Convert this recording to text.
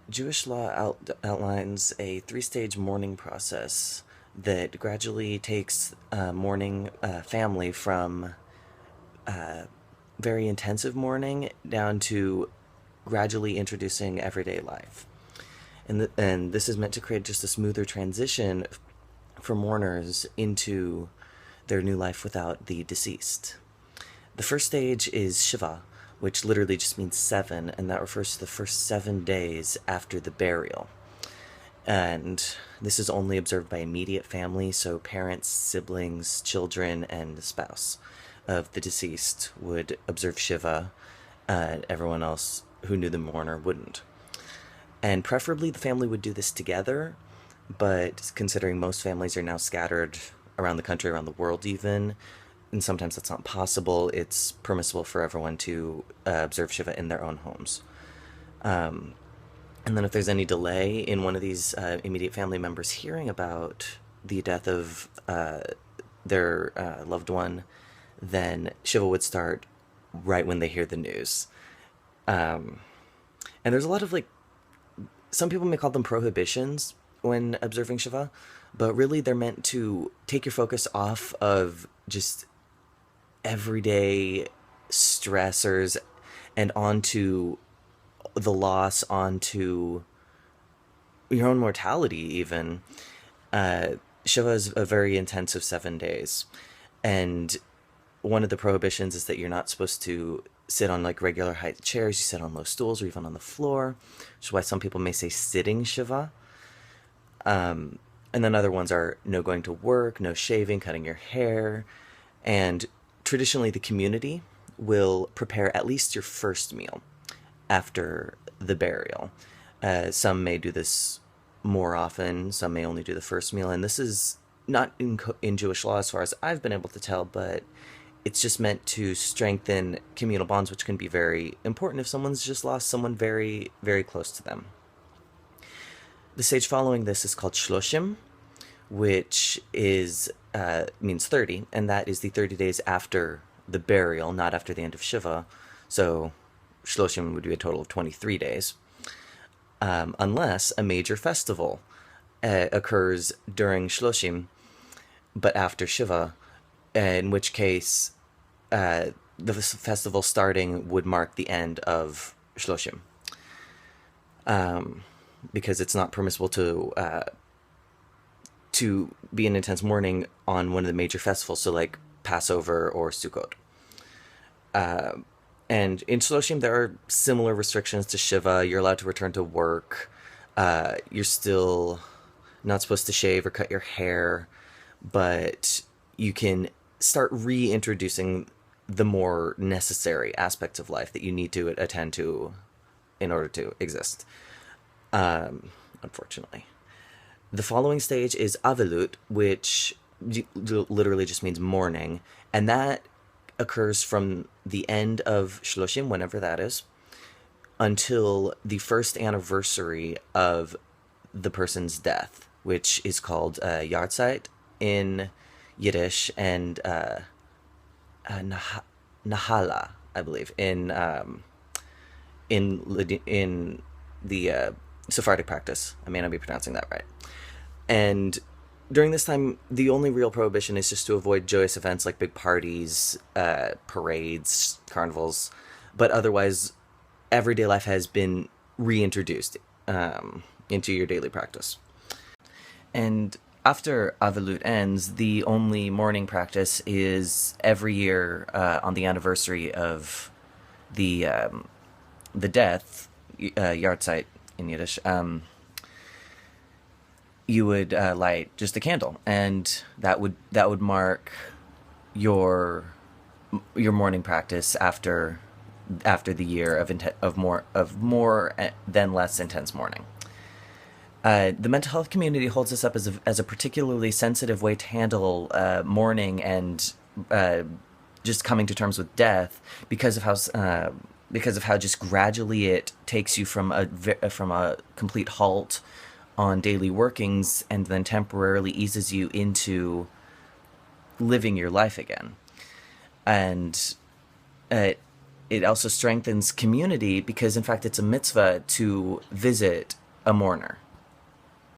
Jewish law outlines a three-stage mourning process that gradually takes mourning family from very intensive mourning down to gradually introducing everyday life. And this is meant to create just a smoother transition for mourners into their new life without the deceased. The first stage is Shiva, which literally just means seven, and that refers to the first 7 days after the burial. And this is only observed by immediate family, so parents, siblings, children, and the spouse of the deceased would observe Shiva. Everyone else who knew the mourner wouldn't. And preferably the family would do this together, but considering most families are now scattered around the country, around the world even, and sometimes that's not possible, it's permissible for everyone to observe Shiva in their own homes. And then if there's any delay in one of these immediate family members hearing about the death of their loved one, then Shiva would start right when they hear the news. And there's a lot of some people may call them prohibitions when observing Shiva, but really they're meant to take your focus off of just everyday stressors and onto the loss, onto your own mortality even. Shiva is a very intensive 7 days, and one of the prohibitions is that you're not supposed to sit on regular height chairs. You sit on low stools or even on the floor, which is why some people may say sitting Shiva. And then other ones are no going to work, no shaving, cutting your hair, and traditionally the community will prepare at least your first meal after the burial. Some may do this more often, some may only do the first meal, and this is not in Jewish law as far as I've been able to tell, but it's just meant to strengthen communal bonds, which can be very important if someone's just lost someone very, very close to them. The stage following this is called Shloshim, which is means 30, and that is the 30 days after the burial, not after the end of Shiva. So Shloshim would be a total of 23 days, unless a major festival occurs during Shloshim, but after Shiva, in which case the festival starting would mark the end of Shloshim, because it's not permissible to be in intense mourning on one of the major festivals, so like Passover or Sukkot. And in Shloshim, there are similar restrictions to Shiva. You're allowed to return to work. You're still not supposed to shave or cut your hair, but you can start reintroducing the more necessary aspects of life that you need to attend to in order to exist. Unfortunately. The following stage is Avelut, which literally just means mourning, and that occurs from the end of Shloshim, whenever that is, until the first anniversary of the person's death, which is called Yahrzeit in Yiddish, and Nahala, I believe, in the Sephardic practice. I may not be pronouncing that right. And during this time, the only real prohibition is just to avoid joyous events like big parties, parades, carnivals. But otherwise, everyday life has been reintroduced into your daily practice. And after Avelut ends, the only mourning practice is every year on the anniversary of the death, Yahrzeit in Yiddish. You would light just a candle, and that would mark your morning practice after the year of more than less intense mourning. The mental health community holds this up as a particularly sensitive way to handle mourning and just coming to terms with death because of how just gradually it takes you from a complete halt on daily workings and then temporarily eases you into living your life again. And it also strengthens community because, in fact, it's a mitzvah to visit a mourner.